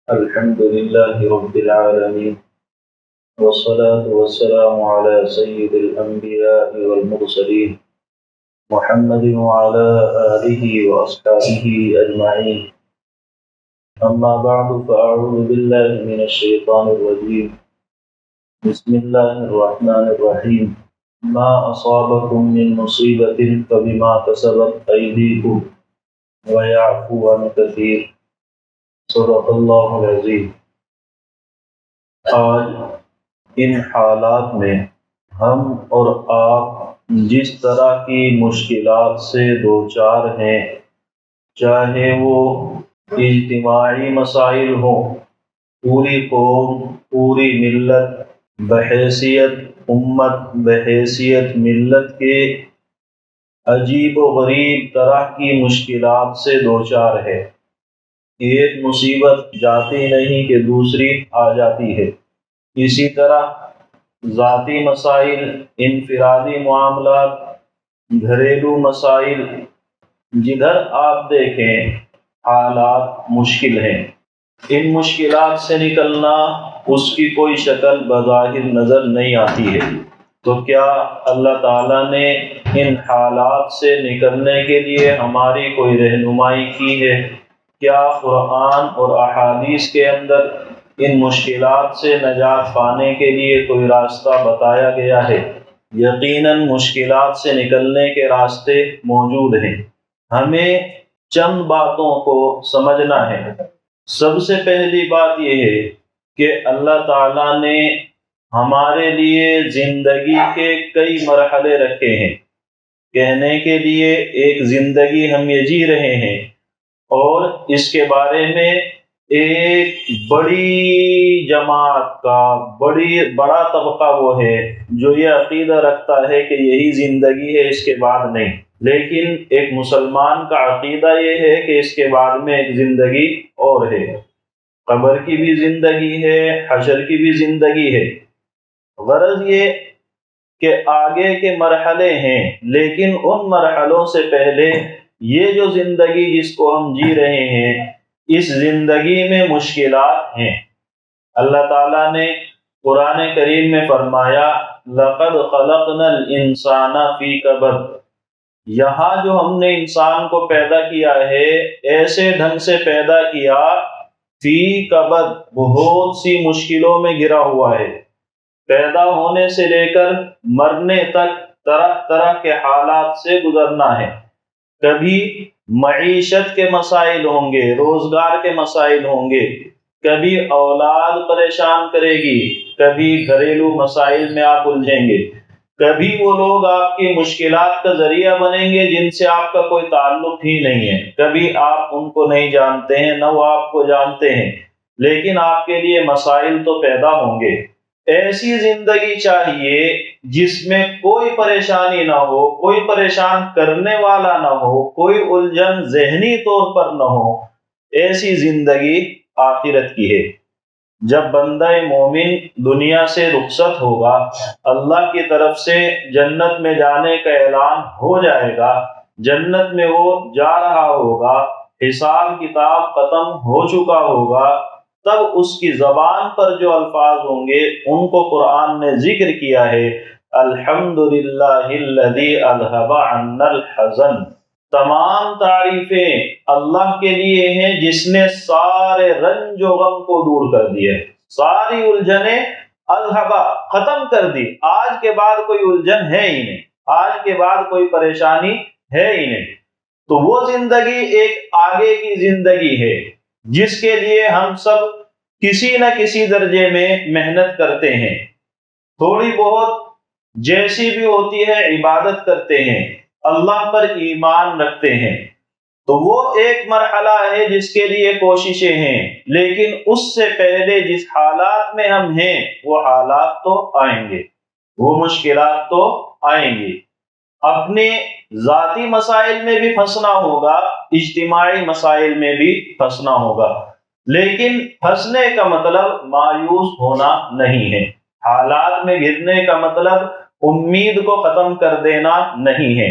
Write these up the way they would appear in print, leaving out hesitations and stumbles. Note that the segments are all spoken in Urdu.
الحمد لله رب العالمين، والصلاة والسلام على سيد الأنبياء والمرسلين محمد وعلى آله وأصحابه أجمعين. أما بعد، فأعوذ بالله من الشيطان الرجيم. بسم الله الرحمن الرحيم. ما أصابكم من مصيبة فبما كسبت أيديكم ويعفو عن كثير. صدق اللہ العظیم. آج ان حالات میں ہم اور آپ جس طرح کی مشکلات سے دوچار ہیں، چاہے وہ اجتماعی مسائل ہوں، پوری قوم، پوری ملت بحیثیت امت، بحیثیت ملت کے عجیب و غریب طرح کی مشکلات سے دوچار ہے. ایک مصیبت جاتی نہیں کہ دوسری آ جاتی ہے. اسی طرح ذاتی مسائل، انفرادی معاملات، گھریلو مسائل، جدھر آپ دیکھیں حالات مشکل ہیں. ان مشکلات سے نکلنا اس کی کوئی شکل بظاہر نظر نہیں آتی ہے. تو کیا اللہ تعالیٰ نے ان حالات سے نکلنے کے لیے ہماری کوئی رہنمائی کی ہے؟ کیا قرآن اور احادیث کے اندر ان مشکلات سے نجات پانے کے لیے کوئی راستہ بتایا گیا ہے؟ یقیناً مشکلات سے نکلنے کے راستے موجود ہیں. ہمیں چند باتوں کو سمجھنا ہے. سب سے پہلی بات یہ ہے کہ اللہ تعالیٰ نے ہمارے لیے زندگی کے کئی مرحلے رکھے ہیں. کہنے کے لیے ایک زندگی ہم یہ جی رہے ہیں، اور اس کے بارے میں ایک بڑی جماعت کا بڑا طبقہ وہ ہے جو یہ عقیدہ رکھتا ہے کہ یہی زندگی ہے، اس کے بعد نہیں. لیکن ایک مسلمان کا عقیدہ یہ ہے کہ اس کے بعد میں ایک زندگی اور ہے. قبر کی بھی زندگی ہے، حشر کی بھی زندگی ہے. غرض یہ کہ آگے کے مرحلے ہیں، لیکن ان مرحلوں سے پہلے یہ جو زندگی جس کو ہم جی رہے ہیں، اس زندگی میں مشکلات ہیں. اللہ تعالیٰ نے قرآن کریم میں فرمایا لَقَدْ خَلَقْنَا الْإِنسَانَ فِي كَبَدٍ. یہاں جو ہم نے انسان کو پیدا کیا ہے، ایسے ڈھنگ سے پیدا کیا فی کبد، بہت سی مشکلوں میں گرا ہوا ہے. پیدا ہونے سے لے کر مرنے تک طرح طرح کے حالات سے گزرنا ہے. کبھی معیشت کے مسائل ہوں گے، روزگار کے مسائل ہوں گے، کبھی اولاد پریشان کرے گی، کبھی گھریلو مسائل میں آپ الجھیں گے، کبھی وہ لوگ آپ کی مشکلات کا ذریعہ بنیں گے جن سے آپ کا کوئی تعلق ہی نہیں ہے. کبھی آپ ان کو نہیں جانتے ہیں، نہ وہ آپ کو جانتے ہیں، لیکن آپ کے لیے مسائل تو پیدا ہوں گے. ایسی زندگی چاہیے جس میں کوئی پریشانی نہ ہو، کوئی پریشان کرنے والا نہ ہو، کوئی الجھن ذہنی طور پر نہ ہو. ایسی زندگی آخرت کی ہے. جب بندہ مومن دنیا سے رخصت ہوگا، اللہ کی طرف سے جنت میں جانے کا اعلان ہو جائے گا، جنت میں وہ جا رہا ہوگا، حساب کتاب ختم ہو چکا ہوگا، تب اس کی زبان پر جو الفاظ ہوں گے ان کو قرآن نے ذکر کیا ہے. الحمدللہ الذی اذھب عنا الحزن. تمام تعریفیں اللہ کے لیے ہیں جس نے سارے رنج و غم کو دور کر دیا، ساری الجھنیں اذھبا، ختم کر دی. آج کے بعد کوئی الجھن ہے ہی نہیں، آج کے بعد کوئی پریشانی ہے ہی نہیں. تو وہ زندگی ایک آگے کی زندگی ہے جس کے لیے ہم سب کسی نہ کسی درجے میں محنت کرتے ہیں. تھوڑی بہت جیسی بھی ہوتی ہے عبادت کرتے ہیں، اللہ پر ایمان رکھتے ہیں. تو وہ ایک مرحلہ ہے جس کے لیے کوششیں ہیں. لیکن اس سے پہلے جس حالات میں ہم ہیں وہ حالات تو آئیں گے، وہ مشکلات تو آئیں گی. اپنے ذاتی مسائل میں بھی پھنسنا ہوگا، اجتماعی مسائل میں بھی پھنسنا ہوگا. لیکن پھنسنے کا مطلب مایوس ہونا نہیں ہے. حالات میں گرنے کا مطلب امید کو ختم کر دینا نہیں ہے.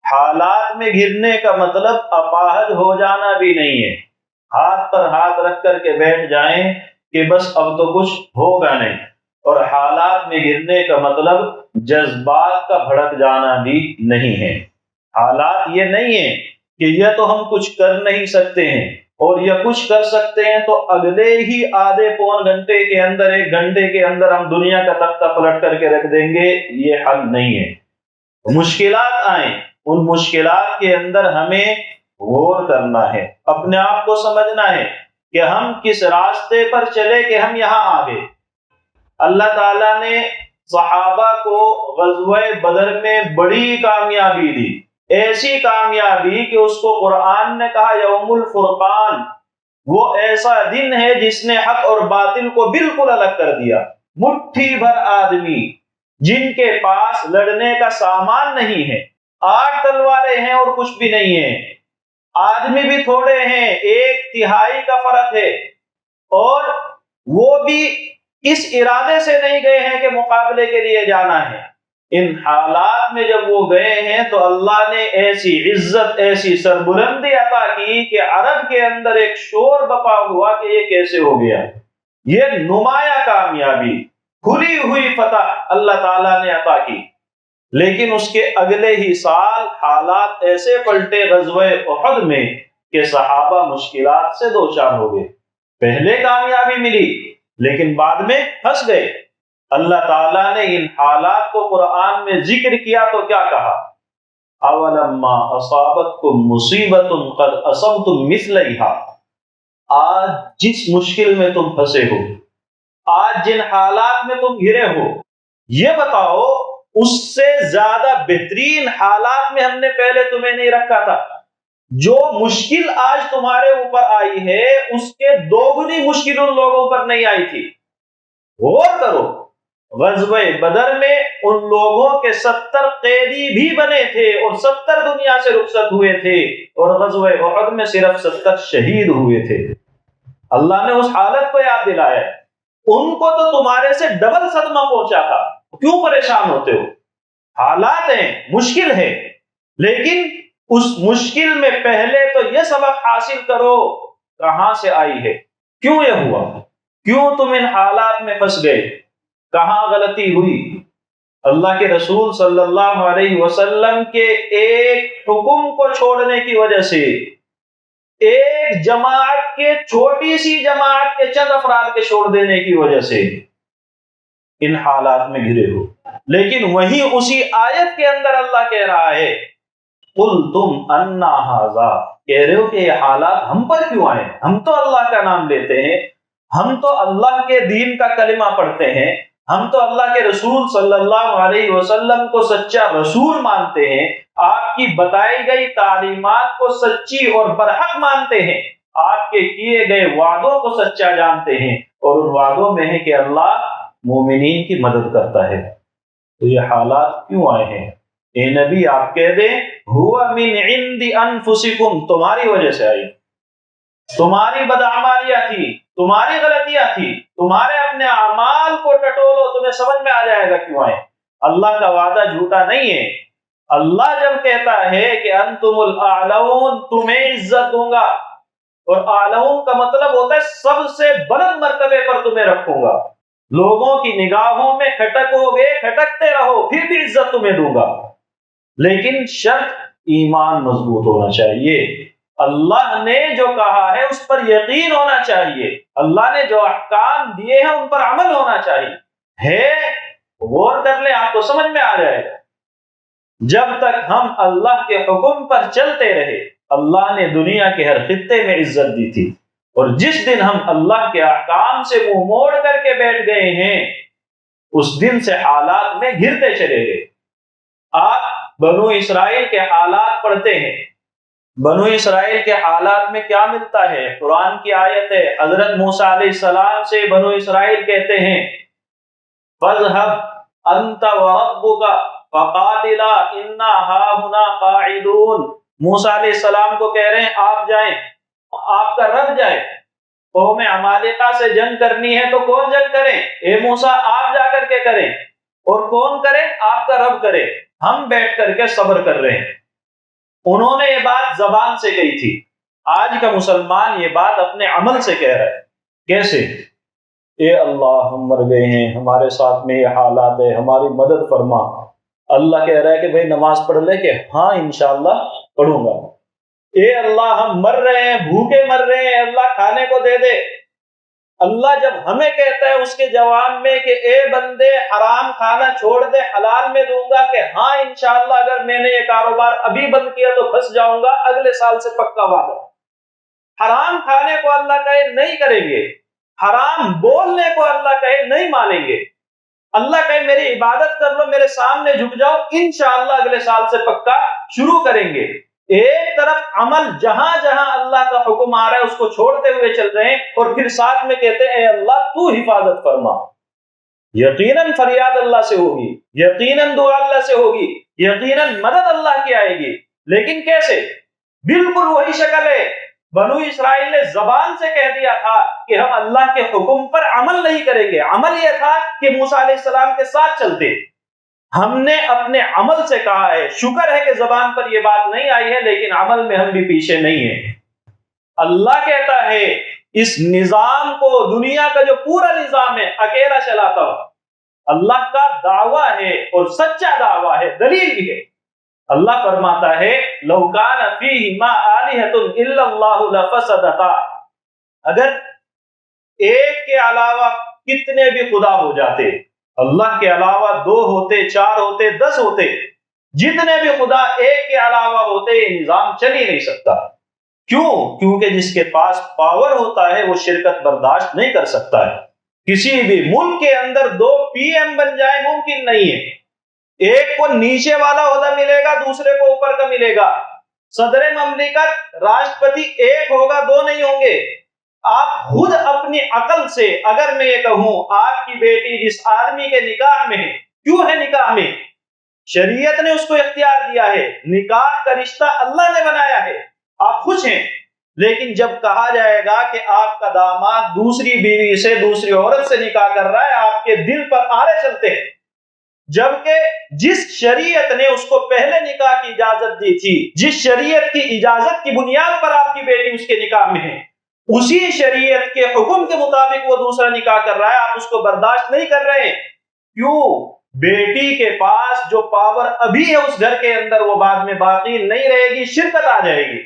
حالات میں گرنے کا مطلب اپاہج ہو جانا بھی نہیں ہے. ہاتھ پر ہاتھ رکھ کر کے بیٹھ جائیں کہ بس اب تو کچھ ہوگا نہیں. اور حالات میں گرنے کا مطلب جذبات کا بھڑک جانا بھی نہیں ہے. حالات یہ نہیں ہے کہ یہ تو ہم کچھ کر نہیں سکتے ہیں، اور یہ کچھ کر سکتے ہیں تو اگلے ہی آدھے پون گھنٹے کے اندر، 1 گھنٹے کے اندر ہم دنیا کا تختہ پلٹ کر کے رکھ دیں گے. یہ حل نہیں ہے. مشکلات آئیں، ان مشکلات کے اندر ہمیں غور کرنا ہے، اپنے آپ کو سمجھنا ہے کہ ہم کس راستے پر چلے کہ ہم یہاں آ گئے. اللہ تعالیٰ نے صحابہ کو غزوہ بدر میں بڑی کامیابی دی، ایسی کامیابی کہ اس کو قرآن نے کہا یوم الفرقان. وہ ایسا دن ہے جس نے حق اور باطل کو بالکل الگ کر دیا. مٹھی بھر آدمی جن کے پاس لڑنے کا سامان نہیں ہے، 8 تلواریں ہیں اور کچھ بھی نہیں ہے، آدمی بھی تھوڑے ہیں، 1/3 کا فرق ہے، اور وہ بھی اس ارادے سے نہیں گئے ہیں کہ مقابلے کے لیے جانا ہے. ان حالات میں جب وہ گئے ہیں تو اللہ نے ایسی عزت، ایسی سربلندی عطا کی کہ عرب کے اندر ایک شور بپا ہوا کہ یہ کیسے ہو گیا. یہ نمایاں کامیابی، کھلی ہوئی فتح اللہ تعالیٰ نے عطا کی. لیکن اس کے اگلے ہی سال حالات ایسے پلٹے غزوہ احد میں کہ صحابہ مشکلات سے دوچار ہو گئے. پہلے کامیابی ملی لیکن بعد میں پھنس گئے. اللہ تعالیٰ نے ان حالات کو قرآن میں ذکر کیا تو کیا کہا؟ اولما اصابتکم مصیبت قد اصبتم مثلیھا. آج جس مشکل میں تم پھنسے ہو، آج جن حالات میں تم گھرے ہو، یہ بتاؤ اس سے زیادہ بہترین حالات میں ہم نے پہلے تمہیں نہیں رکھا تھا. جو مشکل آج تمہارے اوپر آئی ہے اس کے 2 گنی مشکل ان لوگوں پر نہیں آئی تھی. غور کرو، غزوہ بدر میں ان لوگوں کے 70 قیدی بھی بنے تھے اور 70 دنیا سے رخصت ہوئے تھے، اور غزوہ احد میں صرف 70 شہید ہوئے تھے. اللہ نے اس حالت کو یاد دلایا. ان کو تو تمہارے سے ڈبل صدمہ پہنچا تھا، کیوں پریشان ہوتے ہو؟ حالات ہیں، مشکل ہے، لیکن اس مشکل میں پہلے تو یہ سبق حاصل کرو کہاں سے آئی ہے، کیوں یہ ہوا، کیوں تم ان حالات میں پھنس گئے، کہاں غلطی ہوئی. اللہ کے رسول صلی اللہ علیہ وسلم کے ایک حکم کو چھوڑنے کی وجہ سے، ایک جماعت کے، چھوٹی سی جماعت کے چند افراد کے چھوڑ دینے کی وجہ سے ان حالات میں گھرے ہو. لیکن وہی اسی آیت کے اندر اللہ کہہ رہا ہے قُلْتُمْ أَنَّا هَذَا، کہہ رہے ہو کہ یہ حالات ہم پر کیوں آئے؟ ہم تو اللہ کا نام لیتے ہیں، ہم تو اللہ کے دین کا کلمہ پڑھتے ہیں، ہم تو اللہ کے رسول صلی اللہ علیہ وسلم کو سچا رسول مانتے ہیں، آپ کی بتائی گئی تعلیمات کو سچی اور برحق مانتے ہیں، آپ کے کیے گئے وعدوں کو سچا جانتے ہیں، اور ان وعدوں میں ہے کہ اللہ مومنین کی مدد کرتا ہے. تو یہ حالات کیوں آئے ہیں؟ اے نبی آپ کہہ دیں ہوا من عند انفسکم، تمہاری وجہ سے آئی، تمہاری بدعمالیاں تھی، تمہاری غلطیاں تھی، تمہارے اپنے اعمال کو ٹٹولو، تمہیں سمجھ میں آ جائے گا کیوں آئے. اللہ کا وعدہ جھوٹا نہیں ہے. اللہ جب کہتا ہے کہ انتم الاعلون، تمہیں عزت دوں گا، اور اعلون کا مطلب ہوتا ہے سب سے بلند مرتبے پر تمہیں رکھوں گا، لوگوں کی نگاہوں میں کھٹکو گے، کھٹکتے رہو، پھر بھی عزت تمہیں دوں گا. لیکن شرط ایمان مضبوط ہونا چاہیے. اللہ نے جو کہا ہے اس پر یقین ہونا چاہیے، اللہ نے جو احکام دیے ہیں ان پر عمل ہونا چاہیے. ہے غور کر لیں، آپ کو سمجھ میں آ جائے گا. جب تک ہم اللہ کے حکم پر چلتے رہے، اللہ نے دنیا کے ہر خطے میں عزت دی تھی، اور جس دن ہم اللہ کے احکام سے منہ موڑ کر کے بیٹھ گئے ہیں اس دن سے حالات میں گرتے چلے گئے. آپ بنو اسرائیل کے حالات پڑھتے ہیں، بنو اسرائیل کے حالات میں کیا ملتا ہے؟ قرآن کی آیت ہے، حضرت موسیٰ علیہ السلام سے بنو اسرائیل کہتے ہیں فَاذْهَبْ أَنْتَ وَرَبُّكَ فَقَاتِلَا إِنَّا هَاهُنَا قَاعِدُونَ. موسیٰ علیہ السلام کو کہہ رہے ہیں آپ جائیں، آپ کا رب جائے. قوم عمالقہ سے جنگ کرنی ہے تو کون جنگ کرے؟ اے موسیٰ آپ جا کر کے کریں. اور کون کرے؟ آپ کا رب کرے. ہم بیٹھ کر کے صبر کر رہے ہیں. انہوں نے یہ بات زبان سے کہی تھی، آج کا مسلمان یہ بات اپنے عمل سے کہہ رہا ہے. کیسے؟ اے اللہ ہم مر گئے ہیں، ہمارے ساتھ میں یہ حالات ہے، ہماری مدد فرما. اللہ کہہ رہا ہے کہ بھئی نماز پڑھ لے، کہ ہاں انشاءاللہ پڑھوں گا. اے اللہ ہم مر رہے ہیں، بھوکے مر رہے ہیں، اللہ کھانے کو دے دے. اللہ جب ہمیں کہتا ہے اس کے جواب میں کہ اے بندے حرام کھانا چھوڑ دے، حلال میں دوں گا، کہ ہاں انشاءاللہ اگر میں نے یہ کاروبار ابھی بند کیا تو پھنس جاؤں گا، اگلے سال سے پکا وعدہ. حرام کھانے کو اللہ کہے نہیں کریں گے، حرام بولنے کو اللہ کہے نہیں مانیں گے. اللہ کہے میری عبادت کر لو، میرے سامنے جھک جاؤ، انشاءاللہ اگلے سال سے پکا شروع کریں گے. ایک طرف عمل جہاں جہاں اللہ کا حکم آ رہا ہے اس کو چھوڑتے ہوئے چل رہے ہیں، اور پھر ساتھ میں کہتے ہیں اے اللہ تو حفاظت فرما. یقیناً فریاد اللہ سے ہوگی، یقیناً دعا اللہ سے ہوگی، یقیناً مدد اللہ کی آئے گی. لیکن کیسے؟ بالکل وہی شکل ہے. بنو اسرائیل نے زبان سے کہہ دیا تھا کہ ہم اللہ کے حکم پر عمل نہیں کریں گے. عمل یہ تھا کہ موسیٰ علیہ السلام کے ساتھ چلتے. ہم نے اپنے عمل سے کہا ہے. شکر ہے کہ زبان پر یہ بات نہیں آئی ہے، لیکن عمل میں ہم بھی پیچھے نہیں ہیں. اللہ کہتا ہے اس نظام کو، دنیا کا جو پورا نظام ہے اکیلا چلاتا ہوں. اللہ کا دعویٰ ہے اور سچا دعویٰ ہے، دلیل بھی ہے. اللہ فرماتا ہے لو کان فیہما آلہۃ الا اللہ لفسدتا. اگر ایک کے علاوہ کتنے بھی خدا ہو جاتے، اللہ کے علاوہ 2 ہوتے، 4 ہوتے، 10 ہوتے، جتنے بھی خدا ایک کے علاوہ ہوتے، یہ نظام چل ہی نہیں سکتا. کیوں؟ کیونکہ جس کے پاس پاور ہوتا ہے وہ شرکت برداشت نہیں کر سکتا ہے. کسی بھی ملک کے اندر 2 PM بن جائے ممکن نہیں ہے. ایک کو نیچے والا عہدہ ملے گا، دوسرے کو اوپر کا ملے گا. صدر مملکت راشٹرپتی ایک ہوگا، 2 نہیں ہوں گے. آپ خود اپنی عقل سے اگر میں یہ کہوں آپ کی بیٹی جس آدمی کے نکاح میں ہے، کیوں ہے نکاح میں؟ شریعت نے اس کو اختیار دیا ہے. نکاح کا رشتہ اللہ نے بنایا ہے، آپ خوش ہیں. لیکن جب کہا جائے گا کہ آپ کا داماد دوسری بیوی سے، دوسری عورت سے نکاح کر رہا ہے، آپ کے دل پر آرے چلتے ہیں. جبکہ جس شریعت نے اس کو پہلے نکاح کی اجازت دی تھی، جس شریعت کی اجازت کی بنیاد پر آپ کی بیٹی اس کے نکاح میں ہے، اسی شریعت کے حکم کے مطابق وہ دوسرا نکاح کر رہا ہے، آپ اس کو برداشت نہیں کر رہے ہیں. کیوں؟ بیٹی کے پاس جو پاور ابھی ہے اس گھر کے اندر وہ بعد میں باقی نہیں رہے گی، شرکت آ جائے گی.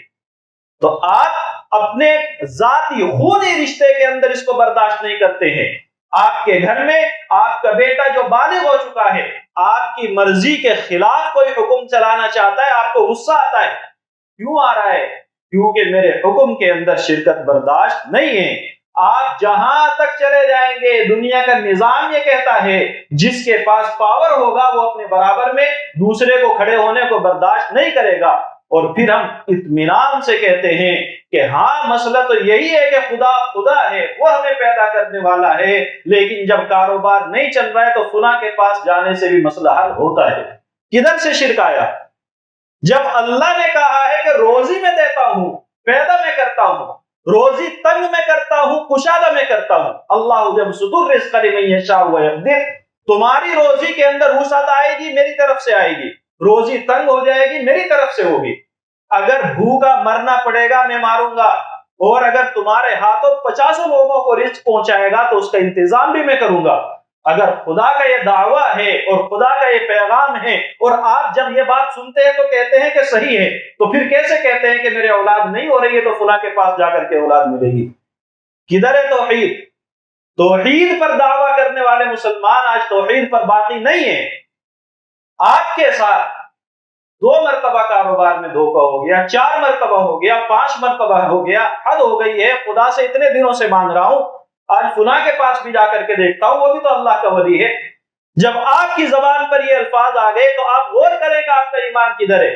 تو آپ اپنے ذاتی خونی رشتے کے اندر اس کو برداشت نہیں کرتے ہیں. آپ کے گھر میں آپ کا بیٹا جو بالغ ہو چکا ہے، آپ کی مرضی کے خلاف کوئی حکم چلانا چاہتا ہے، آپ کو غصہ آتا ہے. کیوں آ رہا ہے؟ کیونکہ میرے حکم کے اندر شرکت برداشت نہیں ہے. آپ جہاں تک چلے جائیں گے دنیا کا نظام یہ کہتا ہے جس کے پاس پاور ہوگا وہ اپنے برابر میں دوسرے کو کھڑے ہونے کو برداشت نہیں کرے گا. اور پھر ہم اطمینان سے کہتے ہیں کہ ہاں مسئلہ تو یہی ہے کہ خدا خدا ہے، وہ ہمیں پیدا کرنے والا ہے، لیکن جب کاروبار نہیں چل رہا ہے تو فلاں کے پاس جانے سے بھی مسئلہ حل ہوتا ہے. کدھر سے شرک آیا؟ جب اللہ نے کہا ہے کہ روزی میں دیتا ہوں، پیدا میں کرتا ہوں، روزی تنگ میں کرتا ہوں، کشادہ میں کرتا ہوں. اللہ جب صدور رزق لمن یشاء ویقدر. تمہاری روزی کے اندر وسعت آئے گی میری طرف سے آئے گی، روزی تنگ ہو جائے گی میری طرف سے ہوگی. اگر بھوکا مرنا پڑے گا میں ماروں گا، اور اگر تمہارے ہاتھوں 50 لوگوں کو رزق پہنچائے گا تو اس کا انتظام بھی میں کروں گا. اگر خدا کا یہ دعویٰ ہے اور خدا کا یہ پیغام ہے اور آپ جب یہ بات سنتے ہیں تو کہتے ہیں کہ صحیح ہے، تو پھر کیسے کہتے ہیں کہ میرے اولاد نہیں ہو رہی ہے تو فلاں کے پاس جا کر کے اولاد ملے گی؟ کدھر ہے توحید؟ توحید پر دعویٰ کرنے والے مسلمان آج توحید پر باقی نہیں ہیں. آپ کے ساتھ 2 مرتبہ کاروبار میں دھوکہ ہو گیا، 4 مرتبہ ہو گیا، 5 مرتبہ ہو گیا، حد ہو گئی ہے. خدا سے اتنے دنوں سے مانگ رہا ہوں، آج فلاں کے پاس بھی جا کر کے دیکھتا ہوں، وہ بھی تو اللہ کا ولی ہے. جب آپ کی زبان پر یہ الفاظ آ گئے تو آپ غور کریں کہ آپ کا ایمان کدھر ہے.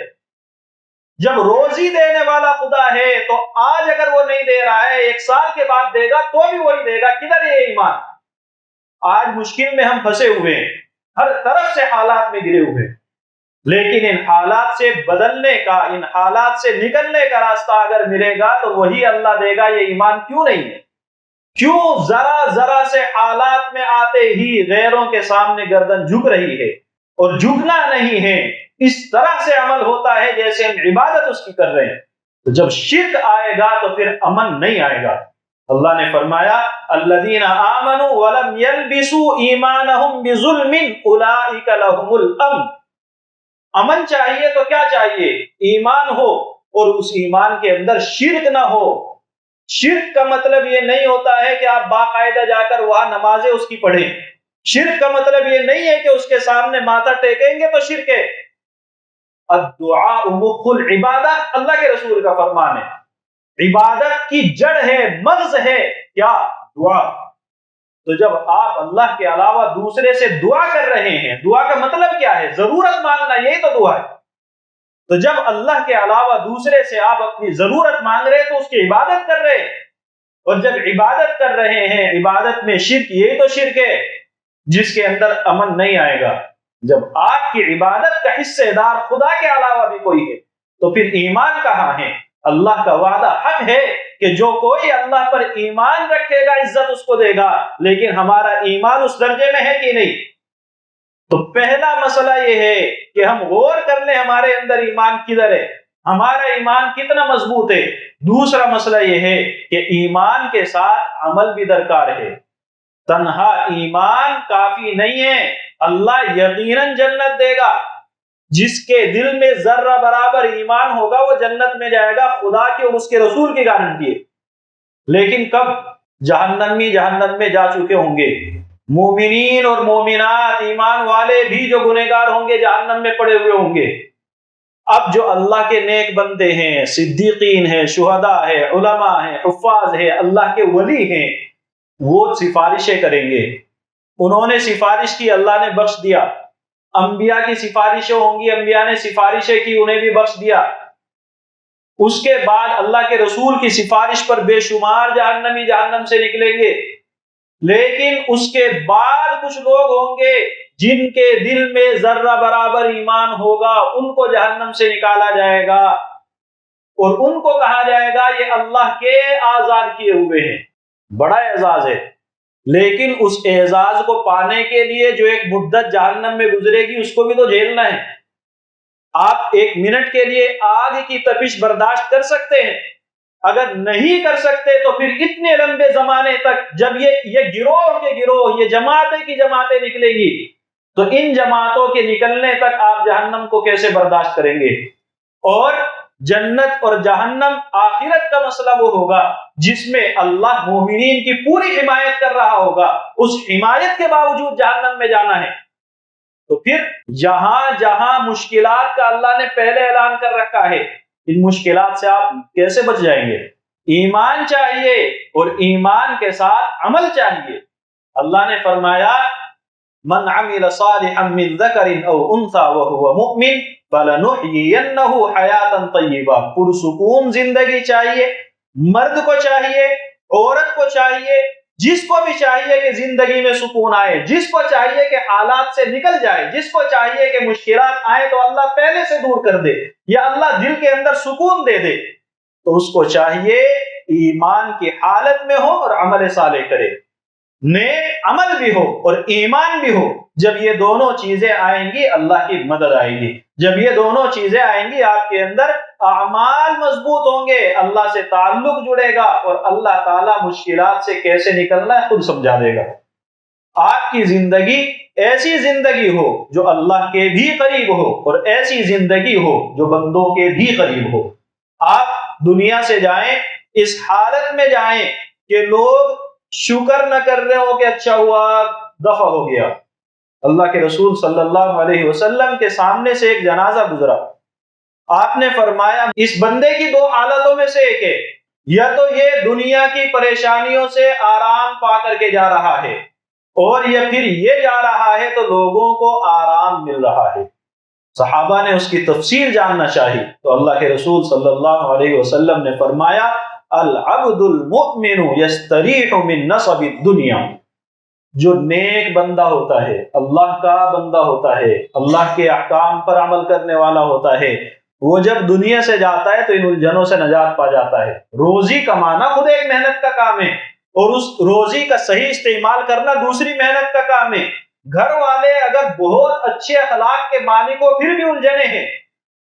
جب روزی دینے والا خدا ہے تو آج اگر وہ نہیں دے رہا ہے 1 سال کے بعد دے گا تو بھی وہی دے گا. کدھر ہے یہ ایمان؟ آج مشکل میں ہم پھنسے ہوئے ہیں، ہر طرف سے حالات میں گرے ہوئے ہیں. لیکن ان حالات سے بدلنے کا، ان حالات سے نکلنے کا راستہ اگر ملے گا تو وہی اللہ دے گا. یہ ایمان کیوں نہیں ہے؟ کیوں ذرا ذرا سے حالات میں آتے ہی غیروں کے سامنے گردن جھک رہی ہے؟ اور جھکنا نہیں ہے، اس طرح سے عمل ہوتا ہے جیسے ہم عبادت اس کی کر رہے ہیں. تو جب شرک آئے گا تو پھر امن نہیں آئے گا۔ اللہ نے فرمایا الذین آمنوا ولم یلبسوا ایمانہم بظلم اولئک لہم الامن۔ امن چاہیے تو کیا چاہیے؟ ایمان ہو اور اس ایمان کے اندر شرک نہ ہو۔ شرک کا مطلب یہ نہیں ہوتا ہے کہ آپ باقاعدہ جا کر وہاں نمازیں اس کی پڑھیں۔ شرک کا مطلب یہ نہیں ہے کہ اس کے سامنے ماتھا ٹیکیں گے تو شرک ہے۔ الدعاء مخ العبادہ، اللہ کے رسول کا فرمان ہے، عبادت کی جڑ ہے، مغز ہے کیا؟ دعا۔ تو جب آپ اللہ کے علاوہ دوسرے سے دعا کر رہے ہیں، دعا کا مطلب کیا ہے؟ ضرورت مانگنا، یہی تو دعا ہے۔ تو جب اللہ کے علاوہ دوسرے سے آپ اپنی ضرورت مانگ رہے تو اس کی عبادت کر رہے ہیں، اور جب عبادت کر رہے ہیں عبادت میں شرک، یہی تو شرک ہے جس کے اندر امن نہیں آئے گا۔ جب آپ کی عبادت کا حصے دار خدا کے علاوہ بھی کوئی ہے تو پھر ایمان کہاں ہے؟ اللہ کا وعدہ حق ہے کہ جو کوئی اللہ پر ایمان رکھے گا عزت اس کو دے گا، لیکن ہمارا ایمان اس درجے میں ہے کہ نہیں؟ تو پہلا مسئلہ یہ ہے کہ ہم غور کر لیں ہمارے اندر ایمان کدھر ہے، ہمارا ایمان کتنا مضبوط ہے۔ دوسرا مسئلہ یہ ہے کہ ایمان کے ساتھ عمل بھی درکار ہے۔ تنہا ایمان کافی نہیں ہے، اللہ یقیناً جنت دے گا۔ جس کے دل میں ذرہ برابر ایمان ہوگا وہ جنت میں جائے گا، خدا کی اور اس کے رسول کی گارنٹی ہے۔ لیکن کب؟ جہنمی جہنم میں جا چکے ہوں گے، مومنین اور مومنات ایمان والے بھی جو گنہگار ہوں گے جہنم میں پڑے ہوئے ہوں گے۔ اب جو اللہ کے نیک بندے ہیں، صدیقین ہیں، شہداء ہیں، علماء ہیں، حفاظ ہیں، اللہ کے ولی ہیں، وہ سفارشیں کریں گے۔ انہوں نے سفارش کی، اللہ نے بخش دیا۔ انبیاء کی سفارشیں ہوں گی، انبیاء نے سفارشیں کی، انہیں بھی بخش دیا۔ اس کے بعد اللہ کے رسول کی سفارش پر بے شمار جہنمی جہنم سے نکلیں گے۔ لیکن اس کے بعد کچھ لوگ ہوں گے جن کے دل میں ذرہ برابر ایمان ہوگا، ان کو جہنم سے نکالا جائے گا اور ان کو کہا جائے گا یہ اللہ کے آزاد کیے ہوئے ہیں۔ بڑا اعزاز ہے، لیکن اس اعزاز کو پانے کے لیے جو ایک مدت جہنم میں گزرے گی اس کو بھی تو جھیلنا ہے۔ آپ ایک منٹ کے لیے آگ کی تپش برداشت کر سکتے ہیں؟ اگر نہیں کر سکتے تو پھر اتنے لمبے زمانے تک جب یہ گروہ کے گروہ، یہ جماعتیں کی جماعتیں نکلیں گی تو ان جماعتوں کے نکلنے تک آپ جہنم کو کیسے برداشت کریں گے؟ اور جنت اور جہنم آخرت کا مسئلہ وہ ہوگا جس میں اللہ مومنین کی پوری حمایت کر رہا ہوگا، اس حمایت کے باوجود جہنم میں جانا ہے۔ تو پھر جہاں جہاں مشکلات کا اللہ نے پہلے اعلان کر رکھا ہے، ان مشکلات سے آپ کیسے بچ جائیں گے؟ ایمان چاہیے اور ایمان کے ساتھ عمل چاہیے۔ اللہ نے فرمایا من عمل صالحا من ذکر او انثى وهو مؤمن فلنحيينه حیاتا طیبہ۔ پرسکون زندگی چاہیے، مرد کو چاہیے، عورت کو چاہیے، جس کو بھی چاہیے کہ زندگی میں سکون آئے، جس کو چاہیے کہ حالات سے نکل جائے، جس کو چاہیے کہ مشکلات آئے تو اللہ پہلے سے دور کر دے یا اللہ دل کے اندر سکون دے دے، تو اس کو چاہیے ایمان کی حالت میں ہو اور عمل صالح کرے، نیک عمل بھی ہو اور ایمان بھی ہو۔ جب یہ دونوں چیزیں آئیں گی اللہ کی مدد آئے گی۔ جب یہ دونوں چیزیں آئیں گی آپ کے اندر اعمال مضبوط ہوں گے، اللہ سے تعلق جڑے گا اور اللہ تعالیٰ مشکلات سے کیسے نکلنا ہے خود سمجھا دے گا۔ آپ کی زندگی ایسی زندگی ہو جو اللہ کے بھی قریب ہو اور ایسی زندگی ہو جو بندوں کے بھی قریب ہو۔ آپ دنیا سے جائیں اس حالت میں جائیں کہ لوگ شکر نہ کر رہے ہو کہ اچھا ہوا دفع ہو گیا۔ اللہ کے رسول صلی اللہ علیہ وسلم کے سامنے سے ایک جنازہ گزرا، آپ نے فرمایا اس بندے کی دو حالتوں میں سے ایک ہے، یا تو یہ دنیا کی پریشانیوں سے آرام پا کر کے جا رہا ہے، اور یا پھر یہ جا رہا ہے تو لوگوں کو آرام مل رہا ہے۔ صحابہ نے اس کی تفصیل جاننا چاہی تو اللہ کے رسول صلی اللہ علیہ وسلم نے فرمایا العبد المؤمن یستریح من نصب الدنیا۔ جو نیک بندہ ہوتا ہے، اللہ کا بندہ ہوتا ہے، اللہ کے احکام پر عمل کرنے والا ہوتا ہے، وہ جب دنیا سے جاتا ہے تو ان الجھنوں سے نجات پا جاتا ہے۔ روزی کمانا خود ایک محنت کا کام ہے اور اس روزی کا صحیح استعمال کرنا دوسری محنت کا کام ہے۔ گھر والے اگر بہت اچھے اخلاق کے مالک ہو پھر بھی الجھنے ہیں،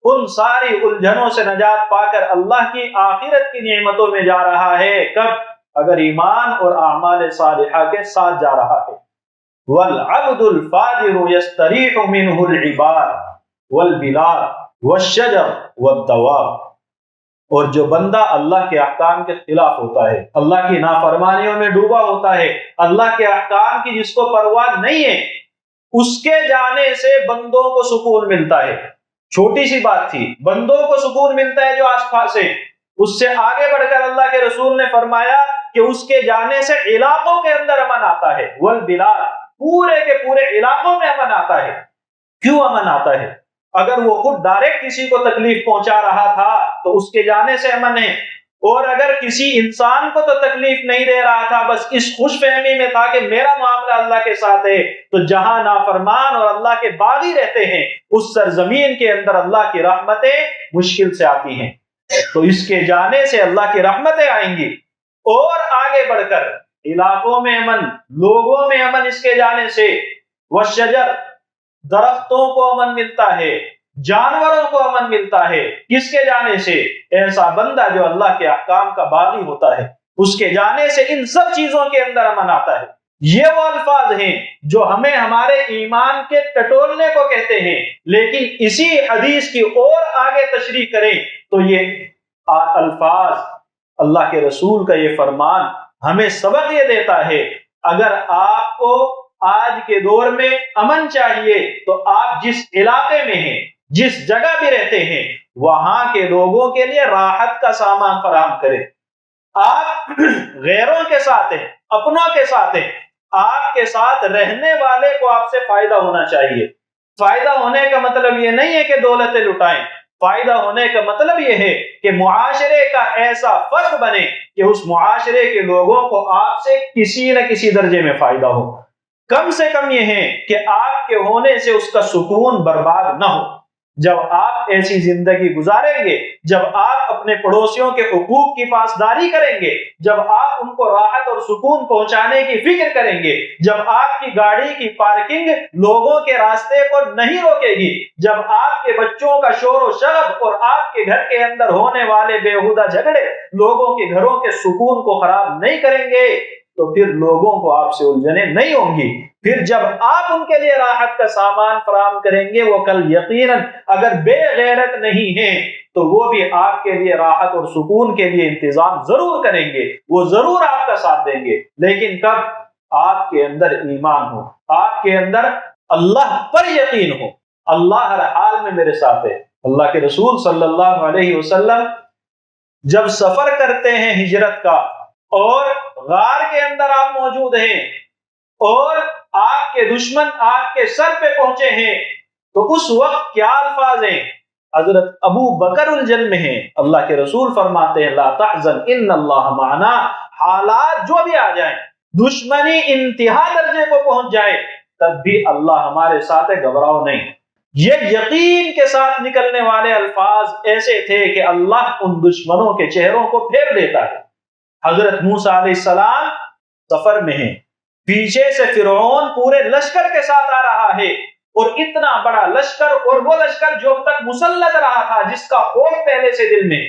ان ساری الجھنوں سے نجات پا کر اللہ کی آخرت کی نعمتوں میں جا رہا ہے۔ کب؟ اگر ایمان اور اعمال صالحہ کے ساتھ جا رہا ہے۔ والعبد الفاجر یستریح منہ العباد والبلاد والشجر والدواب، اور جو بندہ اللہ کے احکام کے خلاف ہوتا ہے، اللہ کی نافرمانیوں میں ڈوبا ہوتا ہے، اللہ کے احکام کی جس کو پرواہ نہیں ہے، اس کے جانے سے بندوں کو سکون ملتا ہے۔ چھوٹی سی بات تھی، بندوں کو سکون ملتا ہے جو آس پاس ہے۔ اس سے آگے بڑھ کر اللہ کے رسول نے فرمایا کہ اس کے جانے سے علاقوں کے اندر امن آتا ہے، والبلاد، پورے کے پورے علاقوں میں امن آتا ہے۔ کیوں امن آتا ہے؟ اگر وہ خود ڈائریکٹ کسی کو تکلیف پہنچا رہا تھا تو اس کے جانے سے امن ہے، اور اگر کسی انسان کو تو تکلیف نہیں دے رہا تھا، بس اس خوش فہمی میں تھا کہ میرا معاملہ اللہ کے ساتھ ہے، تو جہاں نافرمان اور اللہ کے باغی رہتے ہیں اس سرزمین کے اندر اللہ کی رحمتیں مشکل سے آتی ہیں۔ تو اس کے جانے سے اللہ کی رحمتیں آئیں گی، اور آگے بڑھ کر علاقوں میں امن، لوگوں میں امن اس کے جانے سے۔ والشجر، درختوں کو امن ملتا ہے، جانوروں کو امن ملتا ہے، کس کے جانے سے؟ ایسا بندہ جو اللہ کے احکام کا باغی ہوتا ہے، اس کے جانے سے ان سب چیزوں کے اندر امن آتا ہے۔ یہ وہ الفاظ ہیں جو ہمیں ہمارے ایمان کے ٹٹولنے کو کہتے ہیں، لیکن اسی حدیث کی اور آگے تشریح کریں تو یہ الفاظ، اللہ کے رسول کا یہ فرمان ہمیں سبق یہ دیتا ہے، اگر آپ کو آج کے دور میں امن چاہیے تو آپ جس علاقے میں ہیں، جس جگہ بھی رہتے ہیں، وہاں کے لوگوں کے لیے راحت کا سامان فراہم کریں۔ آپ غیروں کے ساتھ ہیں، اپنوں کے ساتھ ہیں، آپ کے ساتھ رہنے والے کو آپ سے فائدہ ہونا چاہیے۔ فائدہ ہونے کا مطلب یہ نہیں ہے کہ دولتیں لٹائیں، فائدہ ہونے کا مطلب یہ ہے کہ معاشرے کا ایسا فرد بنے کہ اس معاشرے کے لوگوں کو آپ سے کسی نہ کسی درجے میں فائدہ ہو۔ کم سے کم یہ ہے کہ آپ کے ہونے سے اس کا سکون برباد نہ ہو۔ جب آپ ایسی زندگی گزاریں گے، جب آپ اپنے پڑوسیوں کے حقوق کی پاسداری کریں گے، جب آپ ان کو راحت اور سکون پہنچانے کی فکر کریں گے، جب آپ کی گاڑی کی پارکنگ لوگوں کے راستے کو نہیں روکے گی، جب آپ کے بچوں کا شور و شرب اور آپ کے گھر کے اندر ہونے والے بےہودہ جھگڑے لوگوں کے گھروں کے سکون کو خراب نہیں کریں گے، تو پھر لوگوں کو آپ سے الجھنیں نہیں ہوں گی۔ پھر جب آپ ان کے لیے راحت کا سامان فراہم کریں گے، وہ کل یقیناً اگر بے غیرت نہیں ہیں تو وہ بھی آپ کے لیے راحت اور سکون کے لیے انتظام ضرور کریں گے، وہ ضرور آپ کا ساتھ دیں گے۔ لیکن کب؟ آپ کے اندر ایمان ہو، آپ کے اندر اللہ پر یقین ہو، اللہ ہر حال میں میرے ساتھ ہے۔ اللہ کے رسول صلی اللہ علیہ وسلم جب سفر کرتے ہیں ہجرت کا، اور غار کے اندر آپ موجود ہیں اور آپ کے دشمن آپ کے سر پہ پہنچے ہیں، تو اس وقت کیا الفاظ ہیں؟ حضرت ابو بکر الجن میں ہیں، اللہ کے رسول فرماتے ہیں لا تحزن ان اللہ معنا، حالات جو بھی آ جائیں، دشمنی انتہا درجے کو پہنچ جائے، تب بھی اللہ ہمارے ساتھ ہے، گھبراؤ نہیں۔ یہ یقین کے ساتھ نکلنے والے الفاظ ایسے تھے کہ اللہ ان دشمنوں کے چہروں کو پھیر دیتا ہے۔ حضرت موسیٰ علیہ السلام سفر میں ہیں، پیچھے سے فرعون پورے لشکر کے ساتھ آ رہا ہے، اور اتنا بڑا لشکر، اور وہ لشکر جو اب تک مسلط رہا تھا، جس کا خوف پہلے سے دل میں،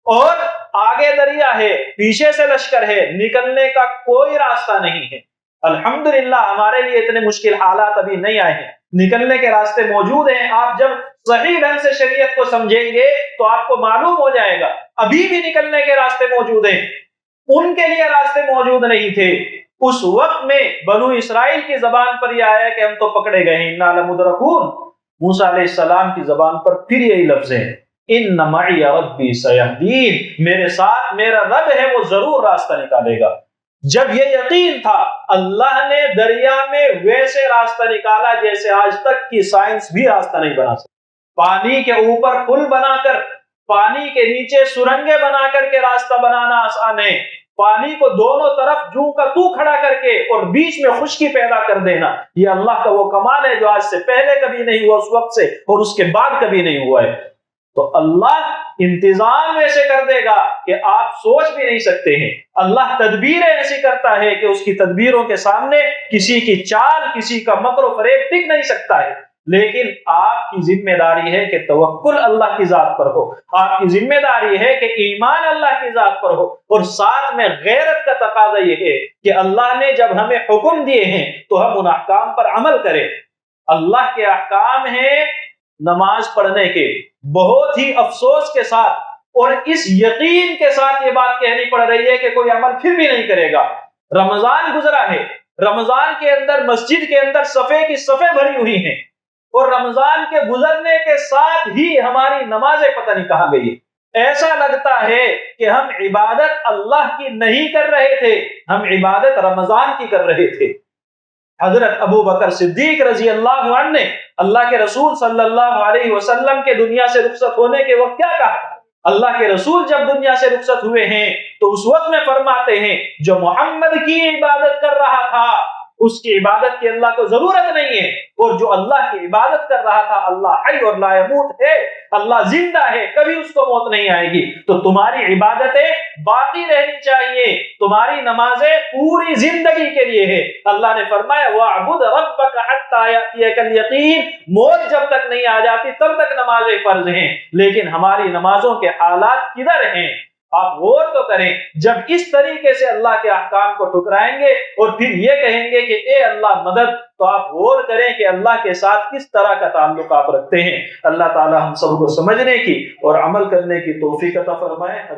اور آگے دریا ہے، پیچھے سے لشکر ہے، نکلنے کا کوئی راستہ نہیں ہے۔ الحمدللہ ہمارے لیے اتنے مشکل حالات ابھی نہیں آئے ہیں، نکلنے کے راستے موجود ہیں۔ آپ جب صحیح ڈھنگ سے شریعت کو سمجھیں گے تو آپ کو معلوم ہو جائے گا، ابھی بھی نکلنے کے راستے موجود ہیں۔ ان کے لیے راستے موجود نہیں تھے۔ اس وقت میں بنو اسرائیل کی زبان پر یہ آیا کہ ہم تو پکڑے گئے ہیں، انا لمدرکون۔ موسیٰ علیہ السلام کی زبان پر پھر یہی لفظ ہے، ان معی ربی سیہدین، میرے ساتھ میرا رب ہے، وہ ضرور راستہ نکالے گا۔ جب یہ یقین تھا، اللہ نے دریا میں ویسے راستہ نکالا جیسے آج تک کی سائنس بھی راستہ نہیں بنا سکتی۔ پانی کے اوپر پل بنا کر، پانی کے نیچے سرنگیں بنا کر کے راستہ بنانا آسان ہے، پانی کو دونوں طرف جوں کا تو کھڑا کر کے اور بیچ میں خشکی پیدا کر دینا، یہ اللہ کا وہ کمال ہے جو آج سے پہلے کبھی نہیں ہوا، اس وقت سے اور اس کے بعد کبھی نہیں ہوا ہے۔ تو اللہ انتظام ایسے کر دے گا کہ آپ سوچ بھی نہیں سکتے ہیں۔ اللہ تدبیریں ایسی کرتا ہے کہ اس کی تدبیروں کے سامنے کسی کی چال، کسی کا مکر و فریب ٹک نہیں سکتا ہے۔ لیکن آپ کی ذمہ داری ہے کہ توکل اللہ کی ذات پر ہو، آپ کی ذمہ داری ہے کہ ایمان اللہ کی ذات پر ہو، اور ساتھ میں غیرت کا تقاضا یہ ہے کہ اللہ نے جب ہمیں حکم دیے ہیں تو ہم ان احکام پر عمل کریں۔ اللہ کے احکام ہیں نماز پڑھنے کے، بہت ہی افسوس کے ساتھ اور اس یقین کے ساتھ یہ بات کہنی پڑ رہی ہے کہ کوئی عمل پھر بھی نہیں کرے گا۔ رمضان گزرا ہے، رمضان کے اندر مسجد کے اندر صفے کی صفیں بھری ہوئی ہیں، اور رمضان کے گزرنے کے ساتھ ہی ہماری نمازیں پتہ نہیں کہاں گئی۔ ایسا لگتا ہے کہ ہم عبادت اللہ کی نہیں کر رہے تھے، ہم عبادت رمضان کی کر رہے تھے۔ حضرت ابو بکر صدیق رضی اللہ عنہ نے اللہ کے رسول صلی اللہ علیہ وسلم کے دنیا سے رخصت ہونے کے وقت کیا کہا؟ اللہ کے رسول جب دنیا سے رخصت ہوئے ہیں تو اس وقت میں فرماتے ہیں جو محمد کی عبادت کر رہا تھا اس کی عبادت کی اللہ کو ضرورت نہیں ہے، اور جو اللہ کی عبادت کر رہا تھا اللہ حی اور لا یموت ہے، اللہ زندہ ہے، کبھی اس کو موت نہیں آئے گی، تو تمہاری عبادتیں باقی رہنی چاہیے، تمہاری نمازیں پوری زندگی کے لیے ہے۔ اللہ نے فرمایا وَاعْبُدْ رَبَّكَ حَتَّى يَأْتِيَكَ الْيَقِينُ، موت جب تک نہیں آ جاتی تب تک نمازیں فرض ہیں، لیکن ہماری نمازوں کے حالات کدھر ہیں؟ آپ غور تو کریں، جب اس طریقے سے اللہ کے احکام کو ٹھکرائیں گے اور پھر یہ کہیں گے کہ اے اللہ مدد، تو آپ غور کریں کہ اللہ کے ساتھ کس طرح کا تعلق آپ رکھتے ہیں۔ اللہ تعالی ہم سب کو سمجھنے کی اور عمل کرنے کی توفیق عطا فرمائے۔